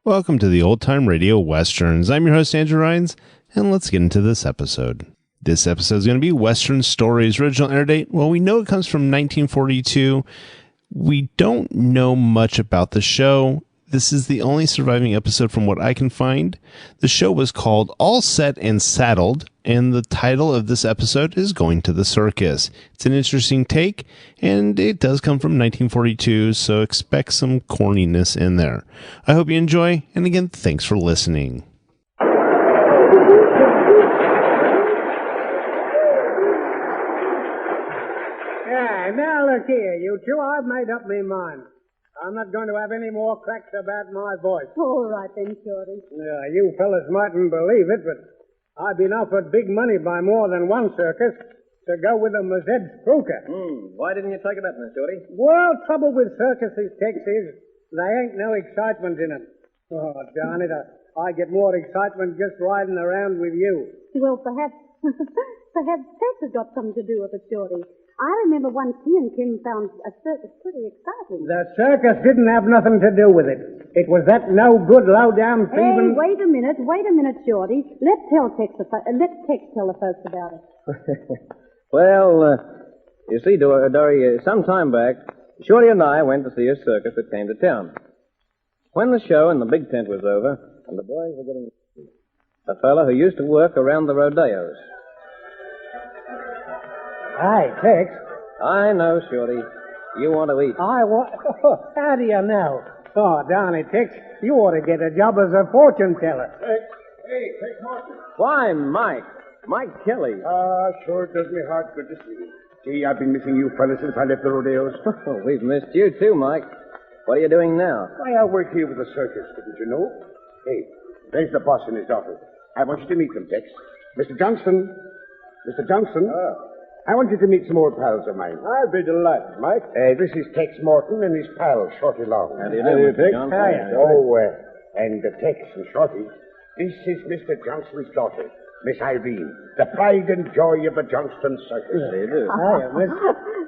Welcome to the Old Time Radio Westerns. I'm your host, Andrew Rhines, and let's get into this episode. This episode is going to be Western Stories. Original air date, well, we know it comes from 1942. We don't know much about the show. This is the only surviving episode from what I can find. The show was called All Set and Saddled, and the title of this episode is Going to the Circus. It's an interesting take, and it does come from 1942, so expect some corniness in there. I hope you enjoy, and again, thanks for listening. Yeah, now look here, you two, I've made up my mind. I'm not going to have any more cracks about my voice. All right then, Shorty. Yeah, you fellas mightn't believe it, but I've been offered big money by more than one circus to go with them as head spooker. Why didn't you take it up, Miss Shorty? Well, trouble with circuses, Tex, is they ain't no excitement in them. Oh, darn it, I get more excitement just riding around with you. Well, perhaps Tex has got something to do with it, Shorty. I remember once he and Kim found a circus pretty exciting. The circus didn't have nothing to do with it. It was that no-good, low-down thieving... Hey, wait a minute, Shorty. Let's Tex tell the folks about it. Well, you see, Dory, some time back, Shorty and I went to see a circus that came to town. When the show in the big tent was over, and the boys were getting... a fella who used to work around the rodeos. Hi, Tex. I know, Shorty. You want to eat. I want... Oh, how do you know? Oh, darn it, Tex. You ought to get a job as a fortune teller. Hey, Tex Martin. Why, Mike. Mike Kelly. Sure does me heart good to see you. Gee, I've been missing you fellas since I left the rodeos. We've missed you too, Mike. What are you doing now? Why, I work here with the circus, didn't you know? Hey, there's the boss in his office. I want you to meet him, Tex. Mr. Johnston. Mr. Johnston. I want you to meet some old pals of mine. I'll be delighted, Mike. This is Tex Morton and his pal, Shorty Long. How do you do, Mr. Johnson? And Tex and Shorty, this is Mr. Johnston's daughter, Miss Irene, the pride and joy of the Johnston Circus. How do you do? Hiya, miss.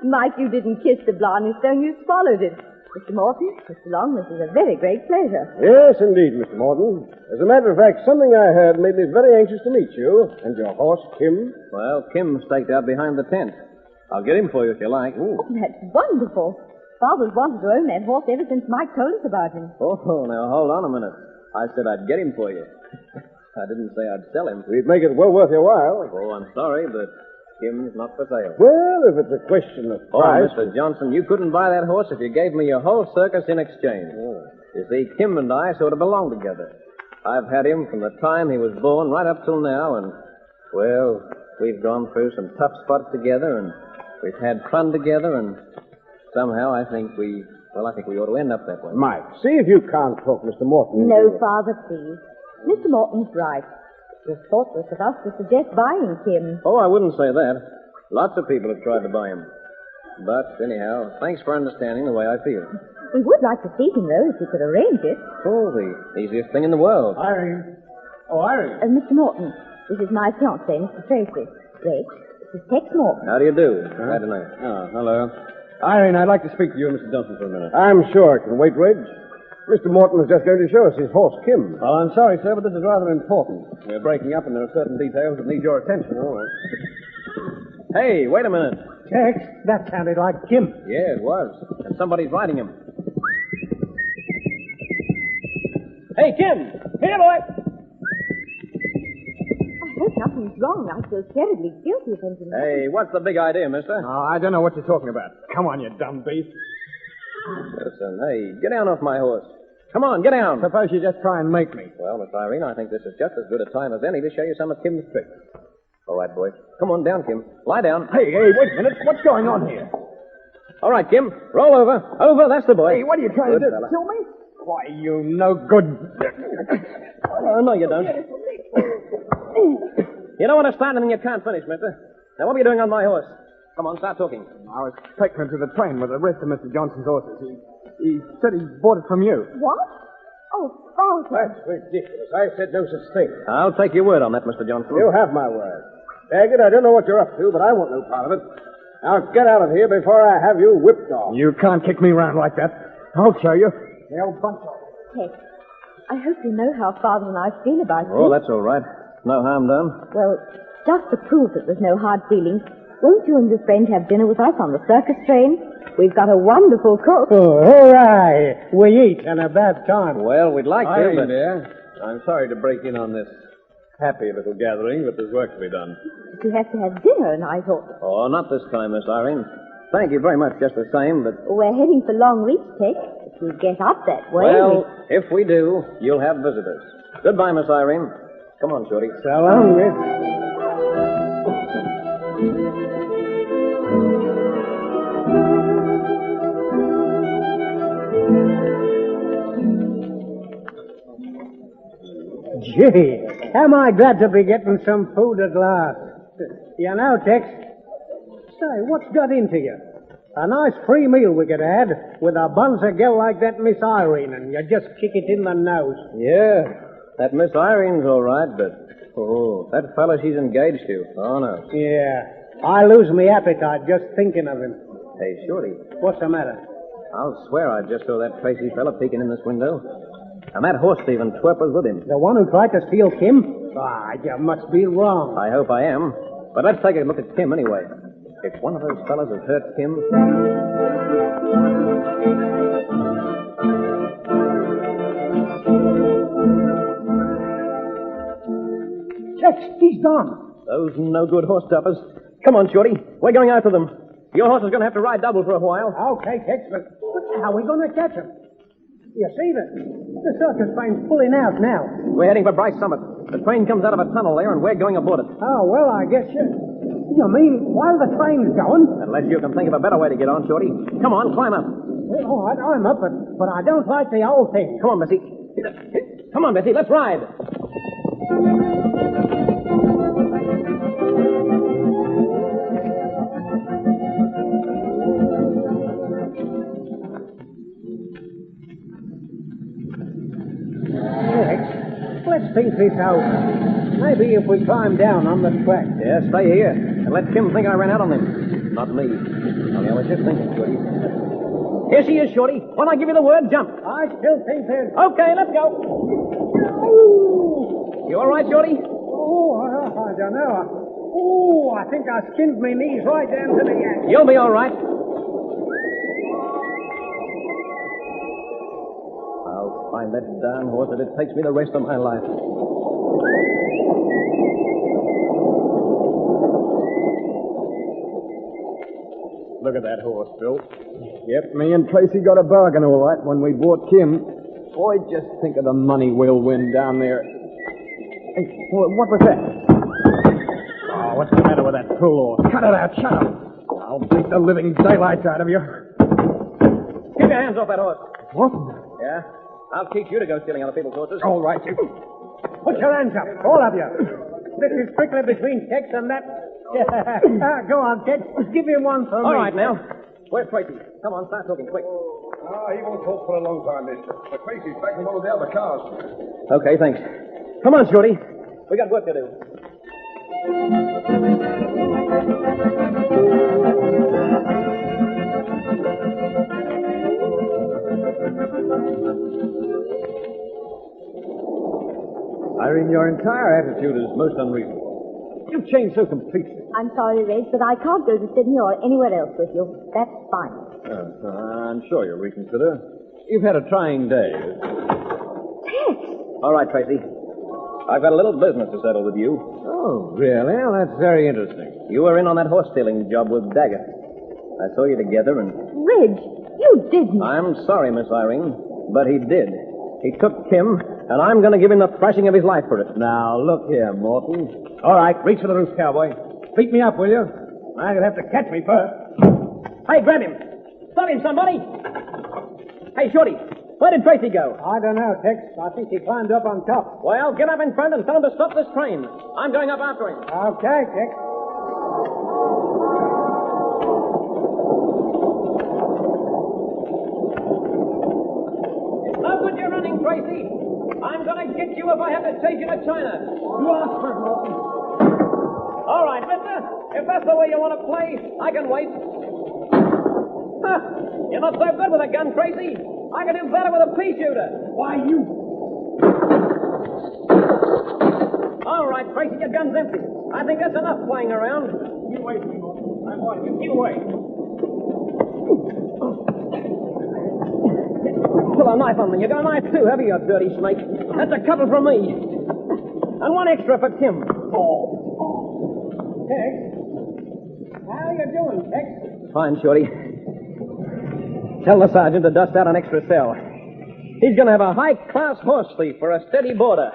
Mike, you didn't kiss the Blarney Stone, you swallowed it. Mr. Morton, Mr. Long, this is a very great pleasure. Yes, indeed, Mr. Morton. As a matter of fact, something I heard made me very anxious to meet you. And your horse, Kim? Well, Kim's staked out behind the tent. I'll get him for you if you like. Oh, that's wonderful. Father's wanted to own that horse ever since Mike told us about him. Oh, now hold on a minute. I said I'd get him for you. I didn't say I'd sell him. We'd make it well worth your while. Oh, I'm sorry, but Kim's not for sale. Well, if it's a question of price... Oh, Mr. Johnson, you couldn't buy that horse if you gave me your whole circus in exchange. You see, Kim and I sort of belong together. I've had him from the time he was born right up till now, and, well, we've gone through some tough spots together, and we've had fun together, and somehow I think we ought to end up that way. Mike, see if you can't talk Mr. Morton. No, Father, please. Mr. Morton's right. It was thoughtless of us to suggest buying Kim. Oh, I wouldn't say that. Lots of people have tried to buy him. But, anyhow, thanks for understanding the way I feel. We would like to see him, though, if you could arrange it. Oh, the easiest thing in the world. Irene. Oh, Irene. Mr. Morton, this is my fiancé, Mr. Tracy. Reg, this is Tex Morton. How do you do? Glad to know. Oh, hello. Irene, I'd like to speak to you and Mr. Johnson for a minute. I'm sure I can wait, Reg. Mr. Morton is just going to show us his horse, Kim. Well, I'm sorry, sir, but this is rather important. We're breaking up, and there are certain details that need your attention. All right. Hey, wait a minute. Tex, that sounded like Kim. Yeah, it was. And somebody's riding him. Hey, Kim! Here, boy! I hope nothing's wrong. I feel terribly guilty of anything. Hey, what's the big idea, mister? Oh, I don't know what you're talking about. Come on, you dumb beast. Listen, hey, get down off my horse. Come on, get down. Suppose you just try and make me. Well, Miss Irene, I think this is just as good a time as any to show you some of Kim's tricks. All right, boy. Come on down, Kim. Lie down. Hey, wait a minute. What's going on here? All right, Kim. Roll over. Over, that's the boy. Hey, what are you trying to do? Fella. Kill me? Why, you no good... Oh, no, you don't. You don't want to start anything you can't finish, mister. Now, what are you doing on my horse? Come on, start talking. I was taking him to the train with the rest of Mr. Johnson's horses. He said he bought it from you. What? Oh, Father. That's ridiculous. I said no such thing. I'll take your word on that, Mr. Johnson. You have my word. Daggett, I don't know what you're up to, but I want no part of it. Now get out of here before I have you whipped off. You can't kick me around like that. I'll show you. The old bunch of Tex, I hope you know how Father and I feel about Oh, you. that's all right. No harm done. Well, just to prove that there's no hard feelings, won't you and your friend have dinner with us on the circus train? We've got a wonderful cook. Oh, hooray! We eat in about time. Well, we'd like to, Irene, but... dear, I'm sorry to break in on this happy little gathering, but there's work to be done. But you have to have dinner, and I thought, Oh, not this time, Miss Irene. Thank you very much, just the same, but... we're heading for Long Reach, Tex. If we get up that way... Well, if we do, you'll have visitors. Goodbye, Miss Irene. Come on, Shorty. So long, Miss. Gee, am I glad to be getting some food at last. You know, Tex, say, what's got into you? A nice free meal we could have had with a bunch of girl like that Miss Irene, and you just kick it in the nose. Yeah, that Miss Irene's all right, but... Oh, that fella she's engaged to. Oh, no. Yeah, I lose my appetite just thinking of him. Hey, Shorty, What's the matter? I'll swear I just saw that Tracy fella peeking in this window. And that horse thieving twerp was with him. The one who tried to steal Kim? Ah, you must be wrong. I hope I am. But let's take a look at Kim anyway. If one of those fellas has hurt Kim... Tex, he's gone. Those no-good horse duffers. Come on, Shorty. We're going after them. Your horse is going to have to ride double for a while. Okay, Tex, but how are we going to catch him? You see the circus train's pulling out now. We're heading for Bryce Summit. The train comes out of a tunnel there, and we're going aboard it. Oh, well, I guess you mean while the train's going? Unless you can think of a better way to get on, Shorty. Come on, climb up. All right, I'm up, but I don't like the old thing. Come on, Bessie. Come on, Bessie, let's ride. Tex, let's think this out. Maybe if we climb down on the track. Yeah, stay here. And let Kim think I ran out on him. Not me. Only I was just thinking, Shorty. Here she is, Shorty. When I give you the word, jump. I still think there's... Okay, let's go. You all right, Shorty? Oh, I don't know. Oh, I think I skinned my knees right down to the ankle. You'll be all right. I'll find that darn horse that it takes me the rest of my life. Look at that horse, Bill. Yep, me and Tracy got a bargain all right when we bought Kim. Boy, just think of the money we'll win down there. Hey, what was that? Oh, what's the matter with that fool horse? Cut it out, shut up. I'll beat the living daylights out of you. Keep your hands off that horse. What? Yeah? I'll teach you to go stealing other people's horses. All right, you. Put your hands up, all of you. This is strictly between Tex and that... go on, Tex. Give him one for me. All right, now. Where's Tracy? Come on, start talking quick. He won't talk for a long time, mister. But Tracy's back in one of the other cars. Okay, thanks. Come on, Shorty. We got work to do. Irene, your entire attitude is most unreasonable. You've changed so completely. I'm sorry, Reg, but I can't go to Sydney or anywhere else with you. That's fine. I'm sure you'll reconsider. You've had a trying day. Tex! All right, Tracy. I've got a little business to settle with you. Oh, really? Well, that's very interesting. You were in on that horse stealing job with Daggett. I saw you together, and Reg, you didn't. I'm sorry, Miss Irene, but he did. He took Kim, and I'm going to give him the thrashing of his life for it. Now, look here, Morton. All right, reach for the roof, cowboy. Beat me up, will you? I'm going to have to catch me first. Hey, grab him. Stop him, somebody. Hey, Shorty, where did Tracy go? I don't know, Tex. I think he climbed up on top. Well, get up in front and tell him to stop this train. I'm going up after him. Okay, Tex. No good you're running, Tracy. I'm going to get you if I have to take you to China. You asked for it, Morton. All right, mister. If that's the way you want to play, I can wait. Huh. You're not so good with a gun, Tracy. I can do better with a pea shooter. Why, you... right, Tracy, your gun's empty. I think that's enough playing around. You wait, Seymour. I'm watching you. You wait. Pull a knife on me. You got a knife too, have you, you dirty snake? That's a couple for me. And one extra for Tim. Tex? How you doing, Tex? Fine, Shorty. Tell the sergeant to dust out an extra cell. He's going to have a high-class horse thief for a steady boarder.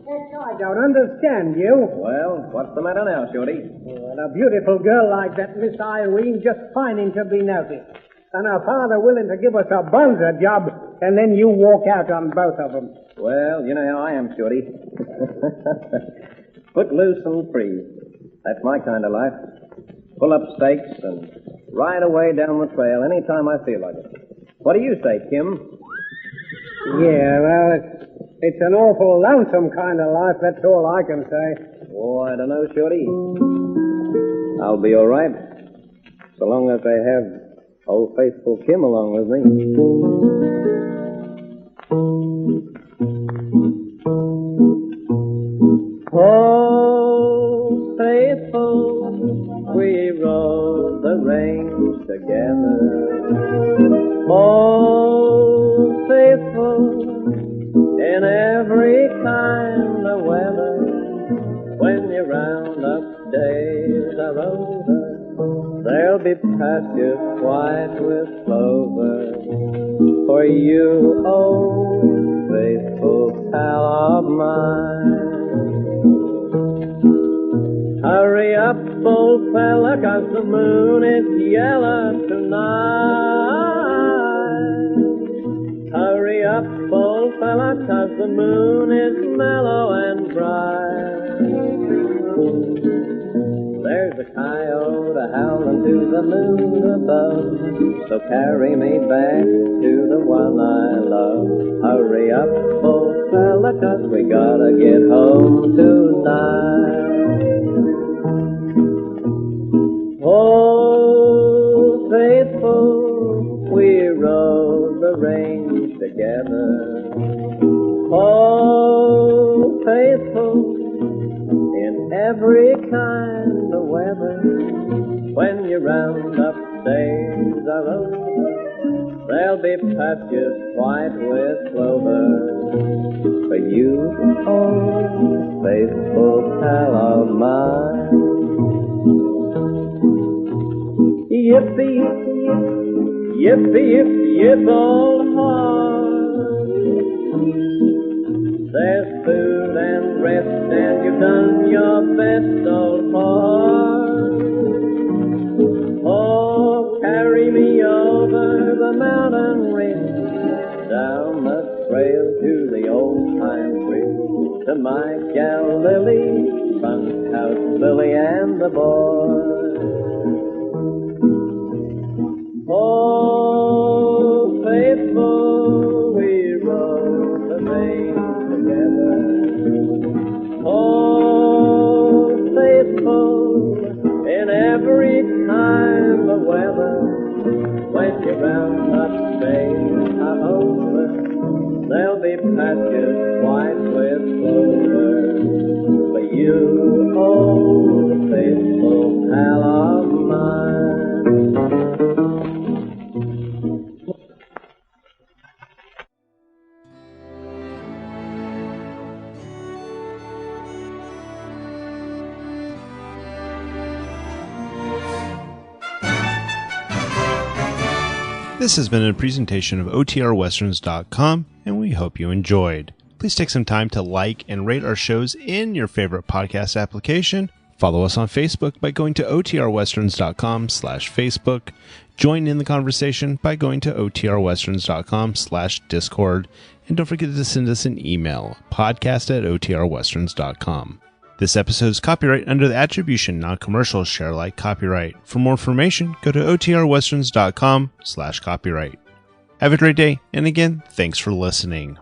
Tex, I don't understand you. Well, what's the matter now, Shorty? Well, a beautiful girl like that Miss Irene just pining to be noticed. And her father willing to give us a bonzer job, and then you walk out on both of them. Well, you know how I am, Shorty. Footloose and free. That's my kind of life. Pull up stakes and ride away down the trail any time I feel like it. What do you say, Kim? Yeah, well, it's an awful lonesome kind of life, that's all I can say. Oh, I don't know, Shorty. I'll be all right, so long as I have old faithful Kim along with me. Oh, faithful, we rode the range together. Oh, faithful, in every kind of weather. When your round-up days are over, there'll be pastures white with clover for you, old faithful pal of mine. Hurry up, old fella, 'cause the moon is yellow tonight. Hurry up, old fella, 'cause the moon is mellow and bright. There's a coyote howling to the moon above, so carry me back to the one I love. Hurry up, old fella, 'cause we gotta get home tonight. Oh, faithful, we rode the range together. Oh, faithful, in every kind of weather. When your round-up days are over, there'll be pastures white with clover for you, old faithful pal of mine. Yippee, yippee, yippee, yip, old heart. There's food and rest, and you've done your best, old heart. Oh, carry me over the mountain ridge, down the trail to the old pine bridge, to my gal Lily, bunkhouse Lily, and the boy. Oh, faithful, we rode the range together. Oh, faithful, in every kind of weather. When your round-up days are over, there'll be pastures white with clover for you, old faithful pal of mine. This has been a presentation of OTRWesterns.com, and we hope you enjoyed. Please take some time to like and rate our shows in your favorite podcast application. Follow us on Facebook by going to OTRWesterns.com/Facebook. Join in the conversation by going to OTRWesterns.com/Discord. And don't forget to send us an email, podcast@OTRWesterns.com. This episode is copyright under the Attribution Non-Commercial Share Alike copyright. For more information, go to OTRWesterns.com/copyright. Have a great day, and again, thanks for listening.